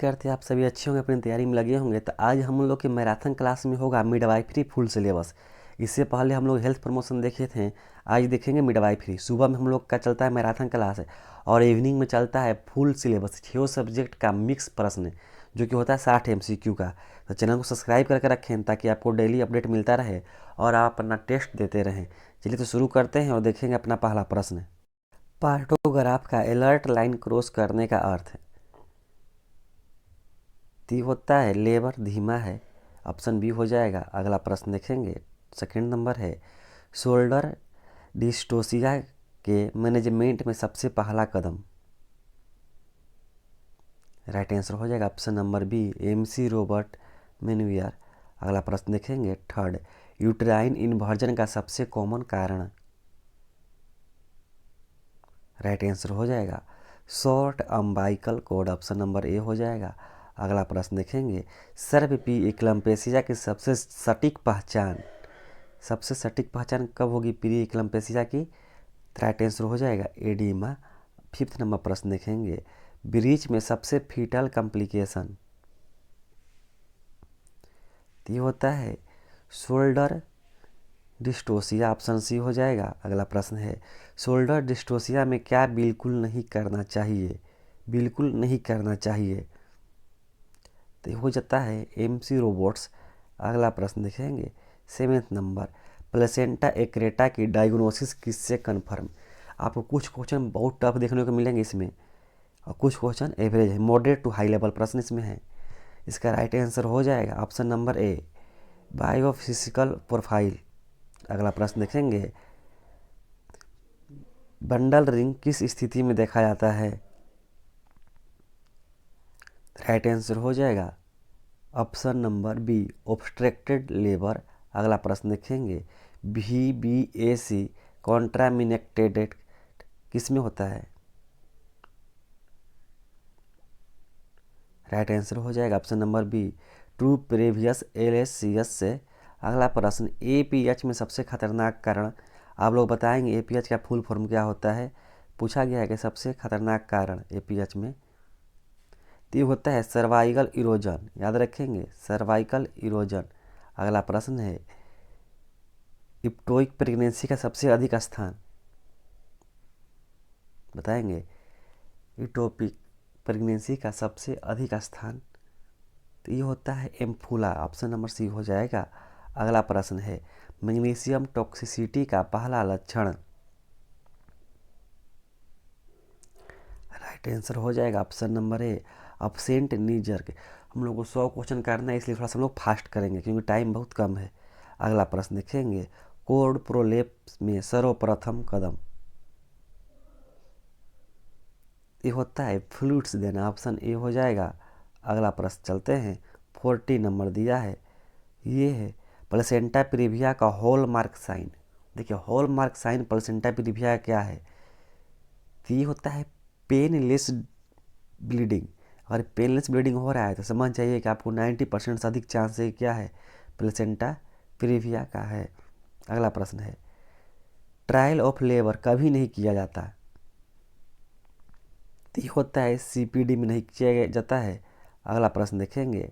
करते हैं आप सभी अच्छे होंगे, अपनी तैयारी में लगे होंगे। तो आज हम लोग के मैराथन क्लास में होगा मिडवाइफरी फुल सिलेबस। इससे पहले हम लोग हेल्थ प्रमोशन देखे थे, आज देखेंगे मिडवाइफरी। सुबह में हम लोग का चलता है मैराथन क्लास है और इवनिंग में चलता है फुल सिलेबस 6 सब्जेक्ट का मिक्स प्रश्न जो कि होता है 60 MCQ का। तो चैनल को सब्सक्राइब करके रखें ताकि आपको डेली अपडेट मिलता रहे और आप अपना टेस्ट देते रहें। चलिए तो शुरू करते हैं और देखेंगे अपना पहला प्रश्न। पार्टोग्राफ का अलर्ट लाइन क्रॉस करने का अर्थ है। ती होता है लेबर धीमा है, ऑप्शन बी हो जाएगा। अगला प्रश्न देखेंगे, सेकंड नंबर है शोल्डर डिस्टोसिया के मैनेजमेंट में सबसे पहला कदम। राइट आंसर हो जाएगा option number B MC Robert manoeuvre. अगला प्रश्न देखेंगे, थर्ड यूट्राइन इन्वर्जन का सबसे कॉमन कारण। राइट आंसर हो जाएगा short umbilical cord, option number A हो जाएगा। अगला प्रश्न देखेंगे, सर्व पी एक्लम्पेसिया की सबसे सटीक पहचान कब होगी प्री एक्लम्पेसिया की। राइट आंसर हो जाएगा एडिमा। फिफ्थ नंबर प्रश्न देखेंगे, ब्रीच में सबसे फीटल कॉम्प्लिकेशन। ये होता है शोल्डर डिस्टोसिया, ऑप्शन सी हो जाएगा। अगला प्रश्न है, शोल्डर डिस्टोसिया में क्या बिल्कुल नहीं करना चाहिए। तो हो जाता है MC रोबोट्स। अगला प्रश्न देखेंगे, सेवेंथ नंबर, प्लेसेंटा एक्रेटा की डायग्नोसिस किससे कन्फर्म। आपको कुछ क्वेश्चन बहुत टफ देखने को मिलेंगे इसमें और कुछ क्वेश्चन एवरेज है, मॉडरेट टू हाई लेवल प्रश्न इसमें है। इसका राइट आंसर हो जाएगा ऑप्शन नंबर ए बायोफिजिकल प्रोफाइल। अगला प्रश्न देखेंगे, बंडल रिंग किस स्थिति में देखा जाता है। राइट आंसर हो जाएगा option number B obstructed labour. अगला प्रश्न देखेंगे, VBAC कॉन्ट्रामिनेटेड किस में होता है। राइट आंसर हो जाएगा option number be true previous LSCS से। अगला प्रश्न, APH में सबसे खतरनाक कारण। आप लोग बताएंगे APH का फुल फॉर्म क्या होता है। पूछा गया है कि सबसे खतरनाक कारण APH में तो ये होता है सर्वाइकल इरोजन, याद रखेंगे सर्वाइकल इरोजन। अगला प्रश्न है, इप्टोइक प्रेगनेंसी का सबसे अधिक स्थान बताएंगे। इटोपिक प्रेगनेंसी का सबसे अधिक स्थान तो ये होता है एम्फूला, ऑप्शन नंबर सी हो जाएगा। अगला प्रश्न है, मैग्नीशियम टॉक्सिसिटी का पहला लक्षण। राइट आंसर हो जाएगा ऑप्शन नंबर ए अब्सेंट नी जर्क। हम लोग को 100 क्वेश्चन करना है इसलिए थोड़ा सा हम लोग फास्ट करेंगे क्योंकि टाइम बहुत कम है। अगला प्रश्न देखेंगे, कोड प्रोलेप्स में सर्वप्रथम कदम। ये होता है फ्लूइड्स देना, ऑप्शन ए हो जाएगा। अगला प्रश्न चलते हैं, 40 नंबर दिया है, ये है प्लेसेंटा प्रीविया का हॉलमार्क साइन। देखिए हॉलमार्क साइन प्लेसेंटा प्रीविया क्या है, तो ये होता है पेनलेस ब्लीडिंग। अगर पेनलेस ब्लीडिंग हो रहा है तो समझ जाइए कि आपको 90% से अधिक चांस है क्या है, प्लेसेंटा प्रीविया का है। अगला प्रश्न है, ट्रायल ऑफ लेबर कभी नहीं किया जाता। तो ये होता है CPD में नहीं किया जाता है। अगला प्रश्न देखेंगे,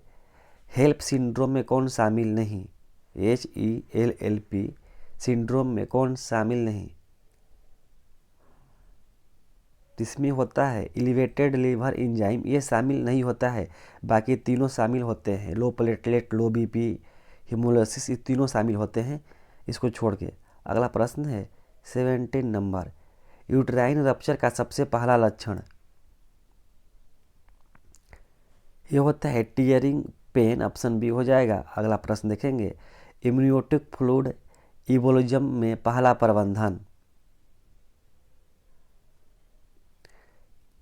हेल्प सिंड्रोम में कौन शामिल नहीं। HELLP सिंड्रोम में कौन शामिल नहीं। इसमें होता है एलिवेटेड लिवर एंजाइम, ये शामिल नहीं होता है, बाकी तीनों शामिल होते हैं। लो प्लेटलेट, लो BP, हिमोलाइसिस, ये तीनों शामिल होते हैं इसको छोड़ के। अगला प्रश्न है 17 नंबर, यूट्राइन रप्चर का सबसे पहला लक्षण। ये होता है टीयरिंग पेन, ऑप्शन बी हो जाएगा। अगला प्रश्न देखेंगे, इम्यूनियोटिक फ्लूइड इवोल्यूजन में पहला प्रबंधन।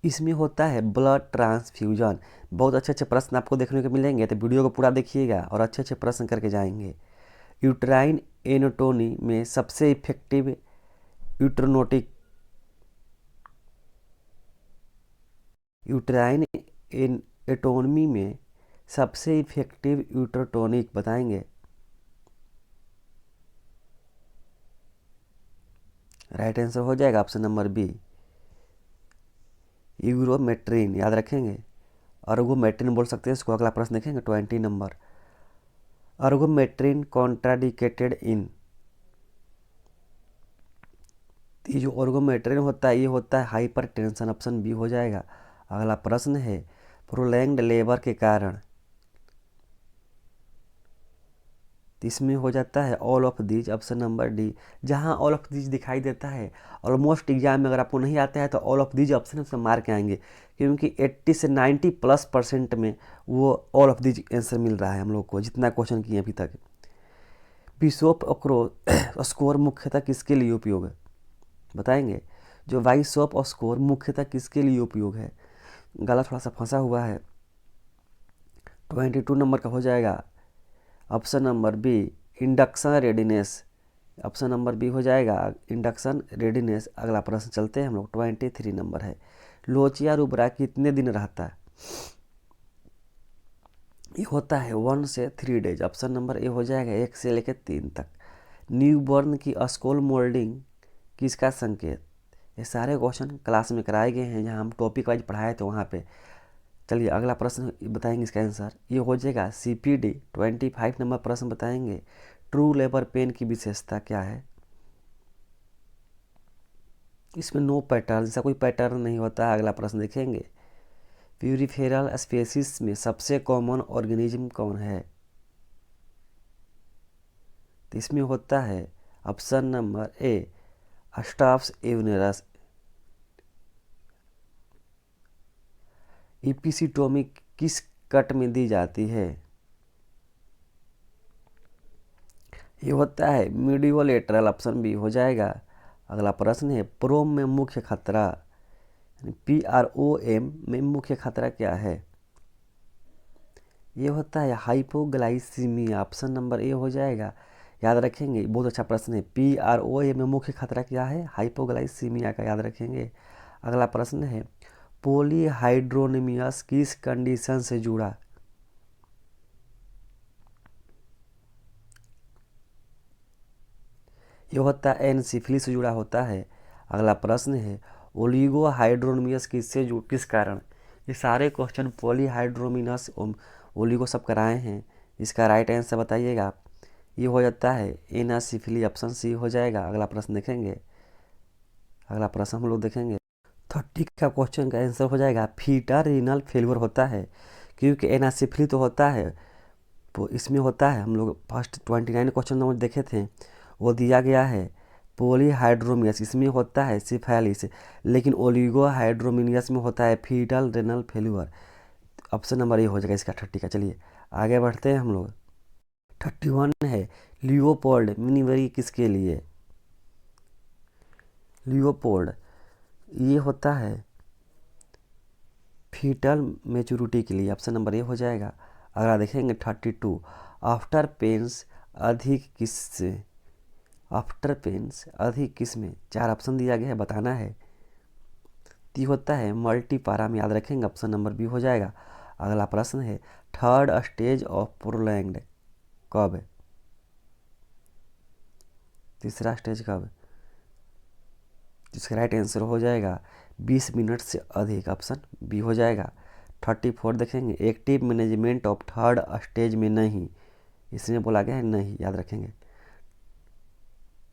इसमें होता है ब्लड ट्रांसफ्यूजन। बहुत अच्छे अच्छे प्रश्न आपको देखने को मिलेंगे तो वीडियो को पूरा देखिएगा और अच्छे अच्छे प्रश्न करके जाएंगे। यूट्राइन एनाटोमी में सबसे इफेक्टिव यूट्रोनोटिक, यूट्राइन एनाटोमी में सबसे इफेक्टिव यूट्रोटोनिक बताएंगे। राइट आंसर हो जाएगा ऑप्शन नंबर बी यूरोमेट्रिन, याद रखेंगे। अर्गोमेट्रिन बोल सकते हैं इसको। अगला प्रश्न देखेंगे 20 नंबर। अर्गोमेट्रिन कॉन्ट्राडिकेटेड इन। ये जो अर्गोमेट्रिन होता है ये होता है हाइपर टेंशन, ऑप्शन बी हो जाएगा। अगला प्रश्न है प्रोलैंग्ड लेबर के कारण। इसमें हो जाता है all of these, option number D. जहाँ ऑल ऑफ दीज दिखाई देता है ऑलमोस्ट एग्जाम में अगर आपको नहीं आता है तो ऑल ऑफ दीज ऑप्शन उसमें मार के आएंगे, क्योंकि 80 से 90+% में वो ऑल ऑफ दीज आंसर मिल रहा है हम लोग को, जितना क्वेश्चन किए अभी तक। बिशोप स्कोर मुख्यतः किसके लिए उपयोग है बताएंगे। जो बाइशोप स्कोर मुख्यतः किसके लिए उपयोग है। गला थोड़ा सा फंसा हुआ है। 22 नंबर का हो जाएगा option number B induction readiness. Option number B हो जाएगा इंडक्शन रेडीनेस। अगला प्रश्न चलते हैं हम लोग 23 नंबर है। लोचिया रुब्रा कितने दिन रहता है। ये होता है 1 से 3 डेज। ऑप्शन नंबर ए हो जाएगा 1 से लेकर 3 तक। न्यूबॉर्न की स्कूल मोल्डिंग किसका संकेत। ये सारे क्वेश्चन क्लास में कराए गए हैं, जहाँ हम टॉपिक वाइज पढ़ाए थे वहाँ पे। चलिए अगला प्रश्न बताएंगे इसका आंसर। ये हो जाएगा CPD 25 नंबर प्रश्न बताएंगे। ट्रू लेबर पेन की विशेषता क्या है। इसमें नो पैटर्न, जैसा कोई पैटर्न नहीं होता है। अगला प्रश्न देखेंगे प्यूरिफेरल स्पीसीज में सबसे कॉमन ऑर्गेनिज्म कौन है। तो इसमें होता है ऑप्शन नंबर ए स्टाफ्स एवनेरस। इपिसिटोमी किस कट में दी जाती है। ये होता है मीडियो लेटरल। ऑप्शन बी हो जाएगा। अगला प्रश्न है प्रोम में मुख्य खतरा, PROM में मुख्य खतरा क्या है। ये होता है हाइपोग्लाइसीमिया। ऑप्शन नंबर ए हो जाएगा। याद रखेंगे, बहुत अच्छा प्रश्न है। PROM में मुख्य खतरा क्या है, हाइपोग्लाइसीमिया का याद रखेंगे। अगला प्रश्न है पॉलीहाइड्रोनिमियस किस कंडीशन से जुड़ा। ये होता है एनसिफिलिस से जुड़ा होता है। अगला प्रश्न है ओलिगोहाइड्रोनिमियस किस कारण। ये सारे क्वेश्चन पॉलीहाइड्रोमिनस ओलिगो सब कराए हैं। इसका राइट आंसर बताइएगा आप। ये हो जाता है एनासिफिली। ऑप्शन सी हो जाएगा। अगला प्रश्न देखेंगे। अगला प्रश्न हम लोग देखेंगे 30 का क्वेश्चन का आंसर हो जाएगा फीटर रीनल फेलियर होता है, क्योंकि एनासिफिली तो होता है, तो इसमें होता है हम लोग फर्स्ट 29 क्वेश्चन नंबर देखे थे, वो दिया गया है पॉलीहाइड्रोमियस। इसमें होता है सिफेलिस, लेकिन ओलिगोहाइड्रोमिनियस में होता है foetal renal failure. Option number A हो जाएगा इसका 30 का। चलिए आगे बढ़ते हैं हम लोग। 31 है लियोपोल्ड मिनिवरी किसके लिए। लियोपोल्ड ये होता है फीटल मेचुरिटी के लिए। ऑप्शन नंबर ए हो जाएगा। अगला देखेंगे 32 आफ्टर पेंस अधिक किससे। आफ्टर पेंस अधिक किस में। 4 ऑप्शन दिया गया है, बताना है। ती होता है मल्टीपारा में, याद रखेंगे। ऑप्शन नंबर बी हो जाएगा। अगला प्रश्न है थर्ड स्टेज ऑफ प्रोलैंग्ड कब है। तीसरा स्टेज कब है। जिसका राइट आंसर हो जाएगा 20 मिनट से अधिक। ऑप्शन बी हो जाएगा। 34 देखेंगे active management of third stage में नहीं, इसमें बोला गया है नहीं, याद रखेंगे।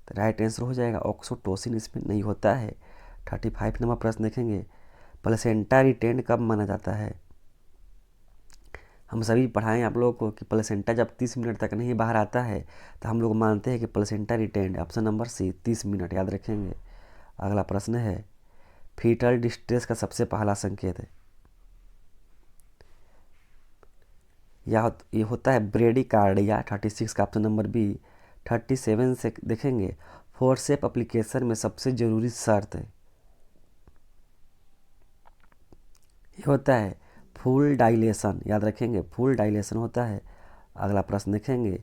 तो राइट आंसर हो जाएगा ऑक्सीटोसिन, इसमें नहीं होता है। 35 नंबर प्रश्न देखेंगे प्लेसेंटा रिटेंड कब माना जाता है। हम सभी पढ़ाएं आप लोगों को कि प्लेसेंटा जब 30 मिनट तक नहीं बाहर आता है तो हम लोग मानते हैं कि placenta retained. Option number C 30 minute, याद रखेंगे। अगला प्रश्न है फीटल डिस्ट्रेस का सबसे पहला संकेत है। ये होता है ब्रेडिकार्डिया। 36 का ऑप्शन नंबर बी। 37 से देखेंगे फोर्सेप एप्लीकेशन में सबसे जरूरी शर्त है। ये होता है फुल डाइलेशन, याद रखेंगे। फुल डाइलेशन होता है। अगला प्रश्न देखेंगे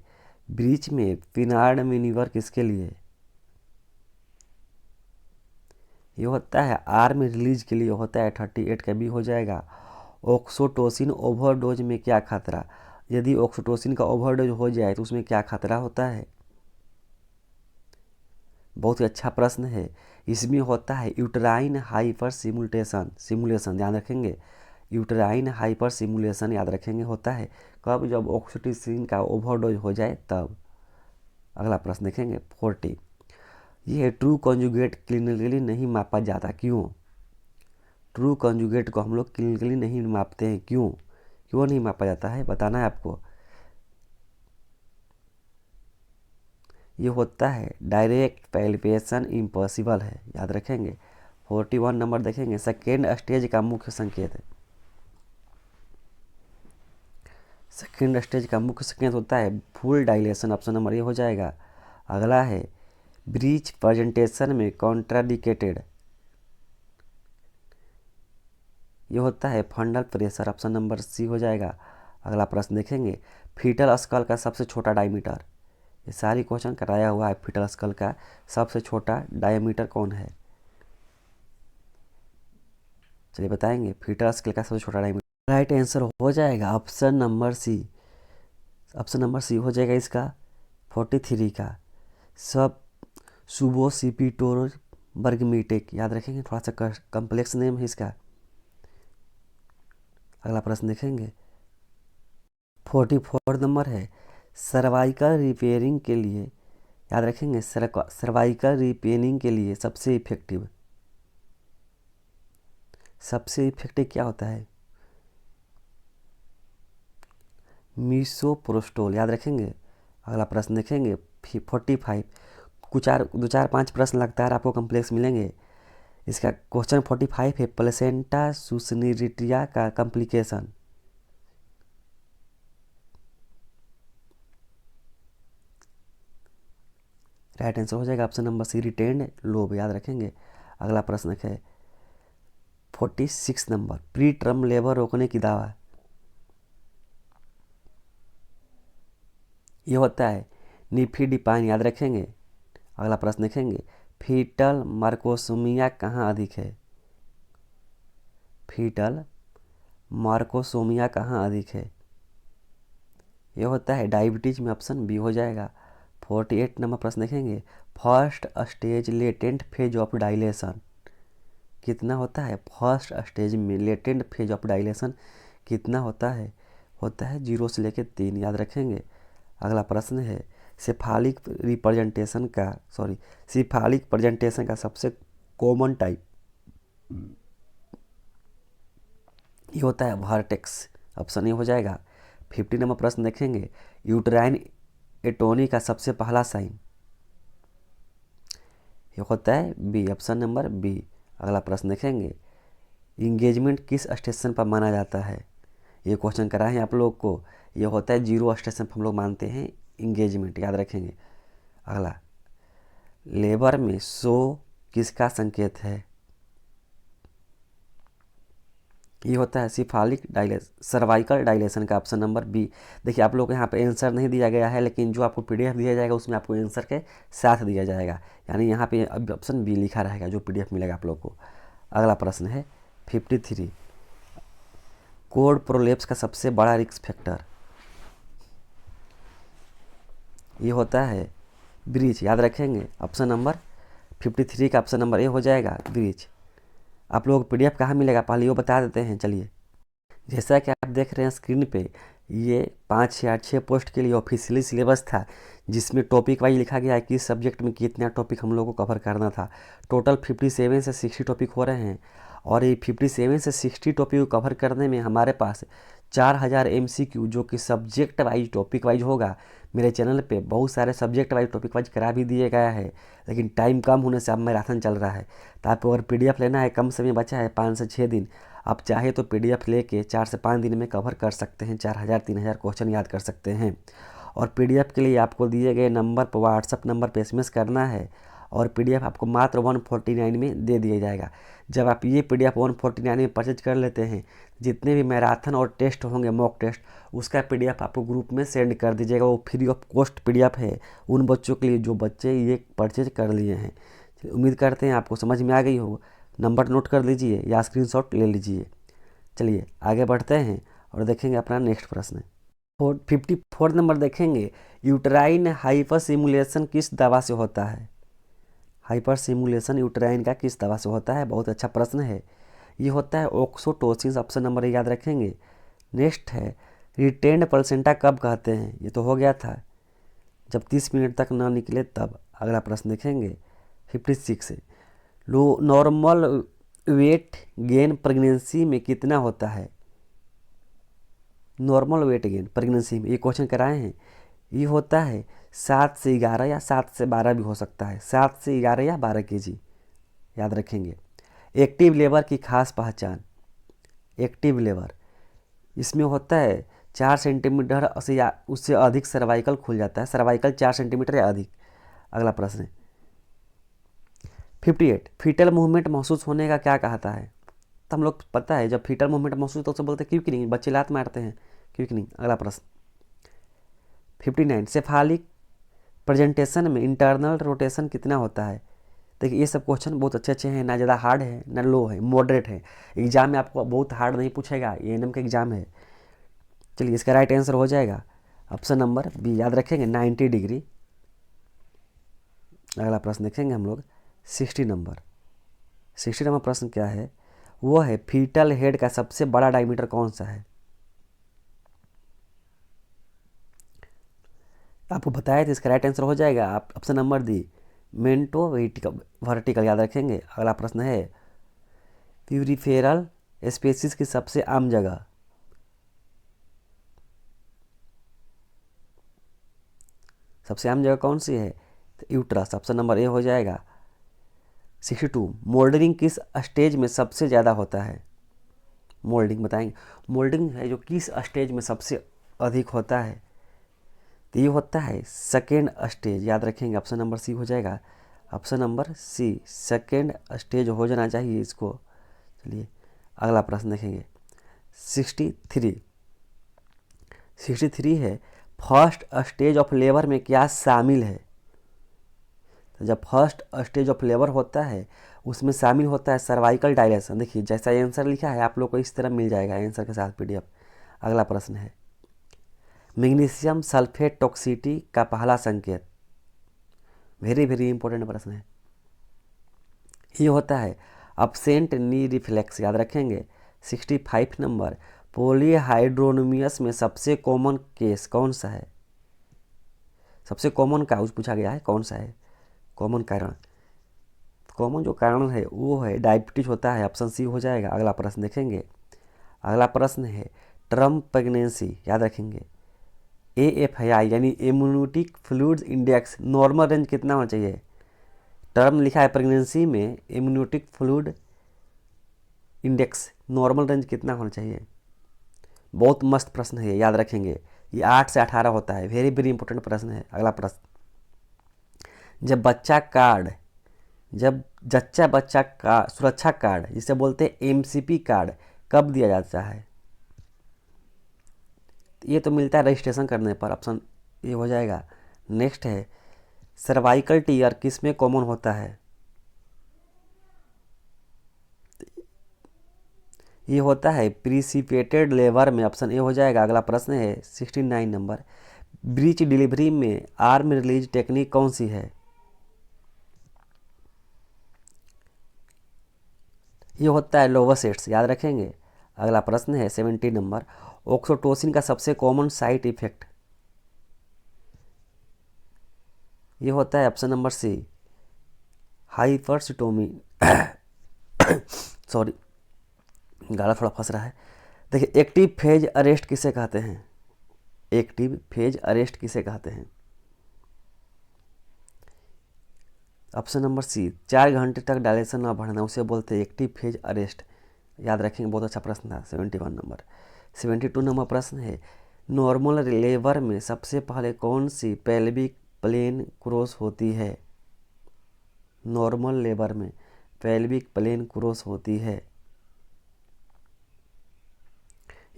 ब्रीच में पिनार्ड मैन्यूवर किसके लिए। ये होता है आर्म रिलीज के लिए होता है। 38 का भी हो जाएगा। ऑक्सीटोसिन ओवरडोज में क्या खतरा। यदि ऑक्सीटोसिन का ओवरडोज हो जाए तो उसमें क्या खतरा होता है। बहुत ही अच्छा प्रश्न है। इसमें होता है यूट्राइन हाइपर सिमुलेशन, ध्यान रखेंगे। यूटेराइन हाइपर सिमुलेशन याद रखेंगे होता है कब, जब ऑक्सीटोसिन का ओवरडोज हो जाए तब। अगला प्रश्न देखेंगे 40, ये ट्रू कॉन्जुगेट क्लिनिकली नहीं मापा जाता क्यों? ट्रू कॉन्जुगेट को हम लोग क्लिनिकली नहीं मापते हैं, क्यों क्यों नहीं मापा जाता है, बताना है आपको। ये होता है डायरेक्ट पैल्पेशन इम्पॉसिबल है, याद रखेंगे। 41 नंबर देखेंगे, सेकेंड स्टेज का मुख्य संकेत है। सेकेंड स्टेज का मुख्य संकेत होता है फुल डायलेशन, ऑप्शन नंबर ये हो जाएगा। अगला है ब्रीच प्रेजेंटेशन में कॉन्ट्राडिकेटेड, ये होता है fundal pressure, option number C हो जाएगा। अगला प्रश्न देखेंगे फीटल स्कल का सबसे छोटा डायमीटर, ये सारी क्वेश्चन कराया हुआ है। फीटल स्कल का सबसे छोटा डायमीटर कौन है, चलिए बताएंगे। फीटल स्कल का सबसे छोटा डायमीटर, राइट आंसर हो जाएगा option number C. Option number C हो जाएगा इसका 43 का सब सुबोसिपिटोर बर्गमीटेक, याद रखेंगे, थोड़ा सा कॉम्प्लेक्स नेम है इसका। अगला प्रश्न देखेंगे 44 नंबर है, सर्वाइकल रिपेयरिंग के लिए, याद रखेंगे, सर्वाइकल रिपेयरिंग के लिए सबसे इफेक्टिव क्या होता है? मीसोप्रोस्टोल, याद रखेंगे। अगला प्रश्न देखेंगे 45, दो चार पाँच प्रश्न लगता है आपको कॉम्प्लेक्स मिलेंगे। इसका क्वेश्चन 45 है, प्लेसेंटा सुसनिरिटिया का कॉम्प्लिकेशन, राइट आंसर हो जाएगा option number C, retained lobe, याद रखेंगे। अगला प्रश्न है 46 नंबर, प्री टर्म लेबर रोकने की दवा, ये होता है निफिडिपाइन, याद रखेंगे। अगला प्रश्न देखेंगे फीटल मार्कोसोमिया कहाँ अधिक है? फीटल मार्कोसोमिया कहाँ अधिक है? ये होता है डायबिटीज में, ऑप्शन बी हो जाएगा। 48 नंबर प्रश्न देखेंगे first stage latent phase of dilation कितना होता है? फर्स्ट स्टेज में लेटेंट फेज ऑफ डायलेशन कितना होता है? होता है 0 से लेकर 3, याद रखेंगे। अगला प्रश्न है सिफालिक प्रेजेंटेशन का सबसे कॉमन टाइप, ये होता है वर्टेक्स, ऑप्शन ए हो जाएगा। 50 नंबर प्रश्न देखेंगे यूट्राइन एटोनी का सबसे पहला साइन, ये होता है बी, ऑप्शन नंबर बी। अगला प्रश्न देखेंगे इंगेजमेंट किस स्टेशन पर माना जाता है? ये क्वेश्चन कराए हैं आप लोग को, ये होता है 0 स्टेशन पर हम लोग मानते हैं इंगेजमेंट, याद रखेंगे। अगला लेबर में सो किसका संकेत है? ये होता है सर्वाइकल डायलेशन का, ऑप्शन नंबर बी। देखिए आप लोग को यहाँ पे आंसर नहीं दिया गया है, लेकिन जो आपको PDF दिया जाएगा उसमें आपको आंसर के साथ दिया जाएगा, यानी यहाँ पे ऑप्शन बी लिखा रहेगा जो PDF मिलेगा आप लोग को। अगला प्रश्न है 53, कोड प्रोलेप्स का सबसे बड़ा रिस्क फैक्टर, ये होता है ब्रीच, याद रखेंगे। ऑप्शन नंबर 53 का ऑप्शन नंबर ए हो जाएगा ब्रीच। आप लोग को PDF कहाँ मिलेगा पहले वो बता देते हैं, चलिए। जैसा कि आप देख रहे हैं स्क्रीन पे, ये 5 या 6 पोस्ट के लिए ऑफिशियली सिलेबस था, जिसमें टॉपिक वाइज लिखा गया है कि सब्जेक्ट में कितना टॉपिक हम लोग को कवर करना था। टोटल 57 से 60 टॉपिक हो रहे हैं, और ये 57 से 60 टॉपिक को कवर करने में हमारे पास 4000 MCQ जो कि सब्जेक्ट वाइज टॉपिक वाइज होगा। मेरे चैनल पे बहुत सारे सब्जेक्ट वाइज टॉपिक वाइज करा भी दिए गया है, लेकिन टाइम कम होने से अब मैराथन चल रहा है। तो आपको अगर PDF लेना है, कम समय बचा है 5 से 6 दिन, आप चाहे तो PDF लेके 4 से 5 दिन में कवर कर सकते हैं, 4000 3000 क्वेश्चन याद कर सकते हैं। और PDF के लिए आपको दिए गए नंबर पर व्हाट्सअप नंबर पर SMS करना है, और PDF आपको मात्र 149 में दे दिया जाएगा। जब आप ये PDF 149 में परचेज कर लेते हैं, जितने भी मैराथन और टेस्ट होंगे, मॉक टेस्ट, उसका PDF आपको ग्रुप में सेंड कर दीजिएगा। वो फ्री ऑफ कॉस्ट PDF है उन बच्चों के लिए जो बच्चे ये परचेज कर लिए हैं। उम्मीद करते हैं आपको समझ में आ गई हो। नंबर नोट कर लीजिए या स्क्रीनशॉट ले लीजिए। चलिए आगे बढ़ते हैं और देखेंगे अपना नेक्स्ट प्रश्न। 54 नंबर देखेंगे यूट्राइन हाइपर सिमुलेशन किस दवा से होता है? हाइपर सिमुलेशन यूट्राइन का किस दवा से होता है? बहुत अच्छा प्रश्न है। ये होता है ओक्सोटोसिन, ऑप्शन नंबर याद रखेंगे। नेक्स्ट है रिटेन्ड प्लेसेंटा कब कहते हैं, ये तो हो गया था, जब 30 मिनट तक ना निकले तब। अगला प्रश्न देखेंगे 56 है, लो नॉर्मल वेट गेन प्रेगनेंसी में कितना होता है। नॉर्मल वेट गेन प्रेगनेंसी में, ये क्वेश्चन कराए हैं, ये होता है 7 से 11 या 7 से 12 भी हो सकता है, 7 से 11 या 12 kg, याद रखेंगे। एक्टिव लेबर की खास पहचान, एक्टिव लेबर इसमें होता है 4 सेंटीमीटर से या उससे अधिक सर्वाइकल खुल जाता है, सर्वाइकल 4 सेंटीमीटर या अधिक। अगला प्रश्न है 58, फीटल मूवमेंट महसूस होने का क्या कहता है। तो हम लोग पता है जब फीटल मूवमेंट महसूस तो उसे बोलते हैं क्विकनिंग, बच्चे लात मारते हैं, क्विकनिंग। अगला प्रश्न 59, सेफालिक प्रेजेंटेशन में इंटरनल रोटेशन कितना होता है। देखिए ये सब क्वेश्चन बहुत अच्छे अच्छे हैं, ना ज़्यादा हार्ड है ना लो है, मॉडरेट है। एग्जाम में आपको बहुत हार्ड नहीं पूछेगा, ये एएनएम का एग्जाम है। चलिए इसका राइट आंसर हो जाएगा ऑप्शन नंबर बी, याद रखेंगे 90 डिग्री। अगला प्रश्न देखेंगे हम लोग 60 नंबर। 60 नंबर प्रश्न क्या है, वो है फीटल हेड का सबसे बड़ा डायमीटर कौन सा है। आपको बताया था, इसका राइट आंसर हो जाएगा आप ऑप्शन नंबर दी, मेंटो वर्टिकल, याद रखेंगे। अगला प्रश्न है प्यूरिफेरल स्पेसिस की सबसे आम जगह, सबसे आम जगह कौन सी है, तो यूट्रस, ऑप्शन नंबर ए हो जाएगा। 62, मोल्डरिंग किस स्टेज में सबसे ज़्यादा होता है। मोल्डिंग बताएंगे, मोल्डिंग है जो किस स्टेज में सबसे अधिक होता है, तो ये होता है सेकेंड स्टेज, याद रखेंगे। ऑप्शन नंबर सी हो जाएगा, option number C second stage हो जाना चाहिए इसको। चलिए अगला प्रश्न देखेंगे 63 है, फर्स्ट स्टेज ऑफ लेबर में क्या शामिल है। तो जब फर्स्ट स्टेज ऑफ लेबर होता है उसमें शामिल होता है सर्वाइकल डायलेशन। देखिए जैसा आंसर लिखा है आप लोग को इस तरह मिल जाएगा आंसर के साथ पीडीएफ। अगला प्रश्न है मैग्नीशियम सल्फेट टॉक्सिसिटी का पहला संकेत, वेरी वेरी इंपॉर्टेंट प्रश्न है। ये होता है अब्सेंट नी रिफ्लेक्स, याद रखेंगे। 65 नंबर, पॉलीहाइड्रोनियस में सबसे कॉमन केस कौन सा है, सबसे कॉमन काउज पूछा गया है, कौन सा है कॉमन कारण। कॉमन जो कारण है वो है डायबिटीज होता है, ऑप्शन सी हो जाएगा। अगला प्रश्न देखेंगे, अगला प्रश्न है टर्म प्रेगनेंसी, याद रखेंगे। AFI यानी इम्यूनिटिक फ्लूइड इंडेक्स नॉर्मल रेंज कितना होना चाहिए। टर्म लिखा है प्रेगनेंसी में, इम्यूनिटिक फ्लूइड इंडेक्स नॉर्मल रेंज कितना होना चाहिए। बहुत मस्त प्रश्न है, याद रखेंगे। ये 8 से 18 होता है, वेरी वेरी इंपॉर्टेंट प्रश्न है। अगला प्रश्न, जब जच्चा बच्चा का सुरक्षा कार्ड जिसे बोलते हैं MCP कार्ड कब दिया जाता है। ये तो मिलता है रजिस्ट्रेशन करने पर, ऑप्शन ये हो जाएगा। नेक्स्ट है सर्वाइकल टीयर किस में कॉमन होता है, ये होता है प्रिसिपिटेड लेबर में, ऑप्शन ए हो जाएगा। अगला प्रश्न है 69 नंबर, ब्रीच डिलीवरी में आर्म रिलीज टेक्निक कौन सी है। ये होता है लोवोसेट्स, याद रखेंगे। अगला प्रश्न है 70 नंबर, ऑक्सीटोसिन का सबसे कॉमन साइड इफेक्ट, ये होता है ऑप्शन नंबर सी हाइपरसिटोमी सॉरी गाला थोड़ा फंस रहा है। देखिए एक्टिव फेज अरेस्ट किसे कहते हैं, एक्टिव फेज अरेस्ट किसे कहते हैं। ऑप्शन नंबर सी 4 घंटे तक डायलेशन ना बढ़ना उसे बोलते हैं एक्टिव फेज अरेस्ट, याद रखेंगे। बहुत अच्छा प्रश्न था 71 नंबर। 72 नंबर प्रश्न है नॉर्मल लेबर में सबसे पहले कौन सी पेल्विक प्लेन क्रॉस होती है। नॉर्मल लेबर में पेल्विक प्लेन क्रॉस होती है,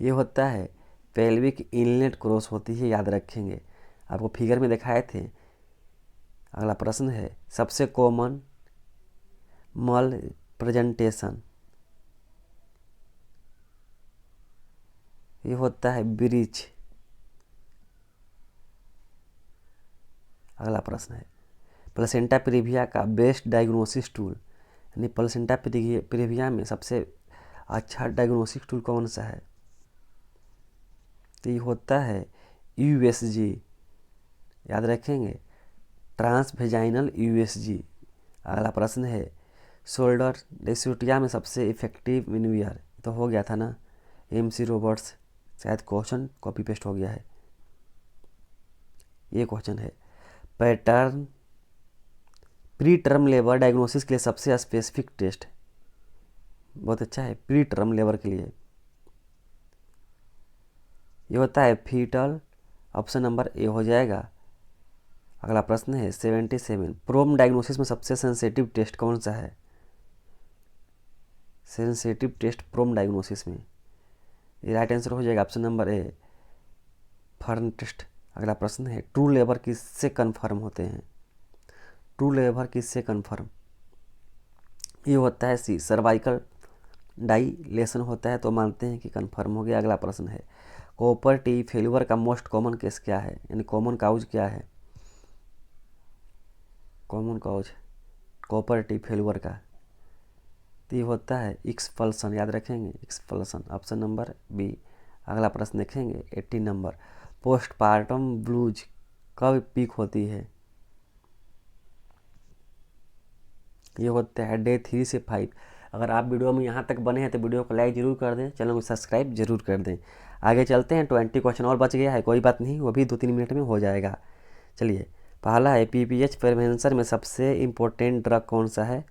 ये होता है पेल्विक इनलेट क्रॉस होती है, याद रखेंगे। आपको फिगर में दिखाए थे। अगला प्रश्न है सबसे कॉमन मल प्रेजेंटेशन, ये होता है ब्रीच। अगला प्रश्न है प्लेसेंटा प्रीविया का बेस्ट डायग्नोसिस टूल, यानी प्लेसेंटा प्रीविया में सबसे अच्छा डायग्नोस्टिक टूल कौन सा है? तो ये होता है यूएसजी, याद रखेंगे, ट्रांसवेजाइनल यूएसजी। अगला प्रश्न है शोल्डर डिस्यूटिया में सबसे इफेक्टिव इनवियर, तो हो गया था ना एमसी रॉबर्ट्स, शायद क्वेश्चन कॉपी पेस्ट हो गया है। ये क्वेश्चन है pattern pre term labour diagnosis के लिए सबसे स्पेसिफिक टेस्ट, बहुत अच्छा है प्री टर्म लेबर के लिए। ये होता है फीटल, ऑप्शन नंबर ए हो जाएगा। अगला प्रश्न है 77 प्रोम डायग्नोसिस में सबसे सेंसिटिव टेस्ट कौन सा है? सेंसिटिव टेस्ट प्रोम डायग्नोसिस में, ये राइट आंसर हो जाएगा option number A fern test. अगला प्रश्न है ट्रू लेबर किससे कन्फर्म होते हैं? ट्रू लेबर किससे कन्फर्म? ये होता है सी सर्वाइकल डाइलेशन होता है, तो मानते हैं कि कन्फर्म हो गया। अगला प्रश्न है कॉपर टी फेल्यूर का मोस्ट कॉमन केस क्या है, यानी कॉमन काउज क्या है? Common cause copper T failure का, तो ये होता है एक्सपल्सन, याद रखेंगे एक्सपल्सन, ऑप्शन नंबर बी। अगला प्रश्न देखेंगे 80 नंबर पोस्टपार्टम ब्लूज कब पीक होती है? ये होता है डे 3 से 5। अगर आप वीडियो में यहाँ तक बने हैं तो वीडियो को लाइक जरूर कर दें, चैनल को सब्सक्राइब जरूर कर दें। आगे चलते हैं, 20 क्वेश्चन और बच गया है, कोई बात नहीं, वो भी 2-3 मिनट में हो जाएगा। चलिए पहला है पीपीएच प्रिवेंशन में सबसे इम्पोर्टेंट ड्रग कौन सा है?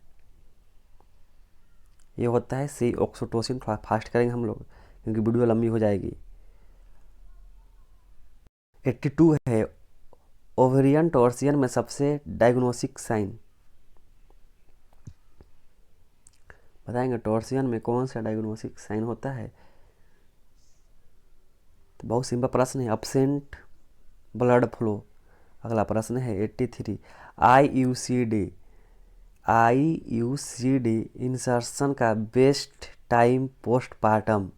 ये होता है सी ऑक्सीटोसिन। थोड़ा फास्ट करेंगे हम लोग क्योंकि वीडियो लंबी हो जाएगी। 82 है ओवेरियन टॉर्सियन में सबसे डायग्नोस्टिक साइन, बताएंगे टॉर्सियन में कौन सा डायग्नोस्टिक साइन होता है? तो बहुत सिंपल प्रश्न है, अब्सेंट ब्लड फ्लो। अगला प्रश्न है 83 आईयूसीडी इंसर्शन का best time postpartum,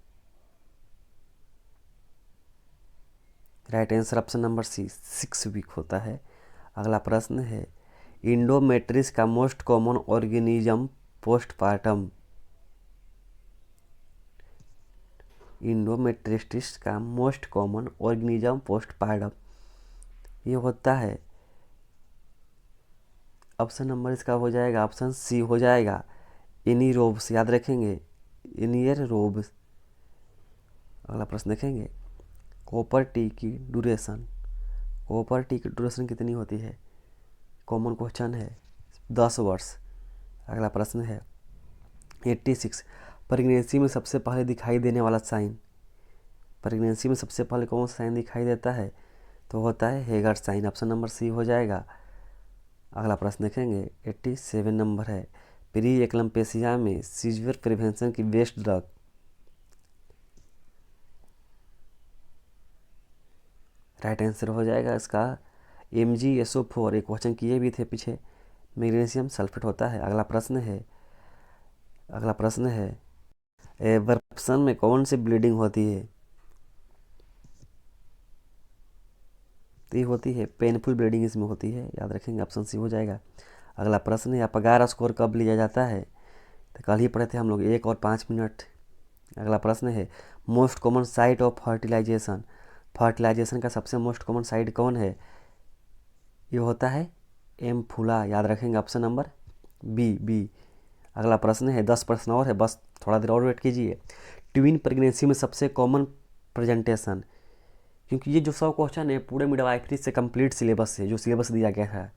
right answer option number C 6 week होता है। अगला प्रश्न है इंडोमेट्रिस का most common organism postpartum, endometritis का मोस्ट कॉमन ऑर्गेनिज्म पोस्टपार्टम, ये होता है ऑप्शन नंबर इसका हो जाएगा ऑप्शन सी हो जाएगा इनिरोब्स, याद रखेंगे इनियर रोब्स। अगला प्रश्न देखेंगे कॉपर टी की ड्यूरेशन, कॉपर टी की ड्यूरेशन कितनी होती है? कॉमन क्वेश्चन है 10 वर्ष। अगला प्रश्न है 86 प्रेगनेंसी में सबसे पहले दिखाई देने वाला साइन, प्रेगनेंसी में सबसे पहले कौन सा साइन दिखाई देता है? तो होता है Hegar sign, option number C हो जाएगा। अगला प्रश्न देखेंगे 87 नंबर है प्री एक्लम्पेसिया में सीजर प्रिवेंशन की बेस्ट ड्रग, राइट आंसर हो जाएगा इसका MgSO4, एक क्वेश्चन किए भी थे पीछे, मैग्नीशियम सल्फेट होता है। अगला प्रश्न है एब्रप्शन में कौन सी ब्लीडिंग होती है? तो ये होती है पेनफुल ब्लीडिंग, इसमें होती है, याद रखेंगे ऑप्शन सी हो जाएगा। अगला प्रश्न है अपगार स्कोर कब लिया जाता है? तो कल ही पढ़े थे हम लोग 1 और 5 मिनट। अगला प्रश्न है most common site of fertilisation, fertilisation का सबसे मोस्ट कॉमन साइट कौन है? ये होता है एम्फूला, याद रखेंगे ऑप्शन नंबर बी। अगला प्रश्न है 10 प्रश्न और है, बस थोड़ा देर और वेट कीजिए। ट्विन प्रेगनेंसी में सबसे कॉमन प्रेजेंटेशन, क्योंकि ये जो 100 क्वेश्चन है पूरे मिडवाइफरी से कंप्लीट सिलेबस से जो सिलेबस दिया गया है,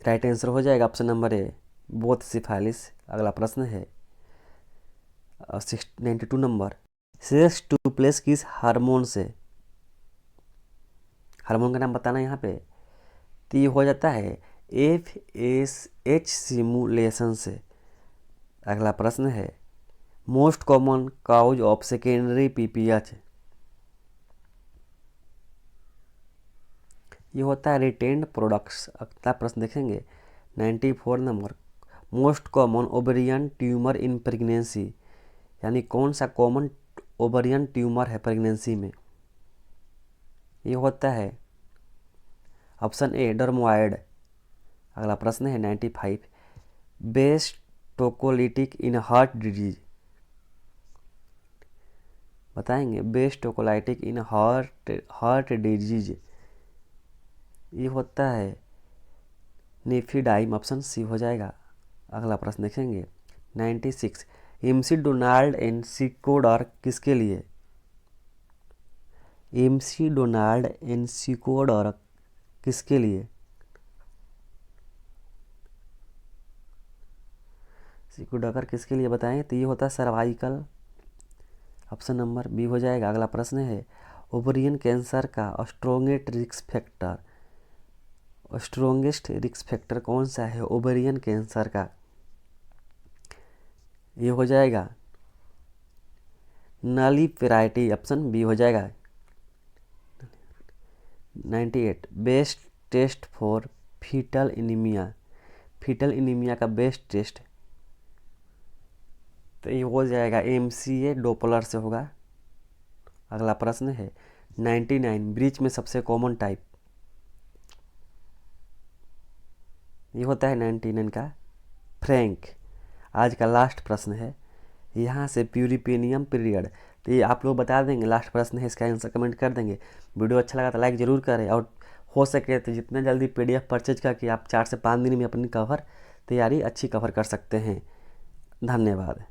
राइट आंसर हो जाएगा ऑप्शन नंबर ए बोथ सिफालिस। अगला प्रश्न है 92 नंबर सेक्स टू प्लेस किस हार्मोन से, हार्मोन का नाम बताना यहाँ पे। तो ये हो जाता है FSH सिमुलेशन से। अगला प्रश्न है most common cause of secondary PPH, ये होता है रिटेन्ड प्रोडक्ट्स। अगला प्रश्न देखेंगे 94 number most common ovarian tumour in pregnancy, यानी कौन सा कॉमन ओवेरियन ट्यूमर है प्रेगनेंसी में? ये होता है ऑप्शन ए डर्मोइड। अगला प्रश्न है 95 बेस्ट टोकोलिटिक इन हार्ट डिजीज, बताएंगे। बेस्ट टोकोलाइटिक इन हार्ट डिजीज ये होता है नेफिडाइम, ऑप्शन सी हो जाएगा। अगला प्रश्न देखेंगे 96, एमसी डोनाल्ड एनसीकोडर किसके लिए? एमसी डोनाल्ड एनसीकोडर किसके लिए? सिकोडकर किसके लिए बताएं? तो ये होता है सर्वाइकल, ऑप्शन नंबर बी हो जाएगा। अगला प्रश्न है ओवरियन कैंसर का स्ट्रोंगेस्ट रिस्क फैक्टर कौन सा है ओवरियन कैंसर का? ये हो जाएगा नॉलिपेराइटी, ऑप्शन बी हो जाएगा। 98, best test for foetal anaemia का बेस्ट टेस्ट, तो ये हो जाएगा एमसीए डोपलर से होगा। अगला प्रश्न है 99, ब्रीच में सबसे कॉमन टाइप, ये होता है 99 का फ्रैंक। आज का लास्ट प्रश्न है यहाँ से प्यूरिपेनियम पीरियड, तो ये आप लोग बता देंगे, लास्ट प्रश्न है, इसका आंसर कमेंट कर देंगे। वीडियो अच्छा लगा तो लाइक ज़रूर करें, और हो सके तो जितना जल्दी PDF परचेज करके आप 4 से 5 दिन में अपनी कवर तैयारी अच्छी कवर कर सकते हैं। धन्यवाद।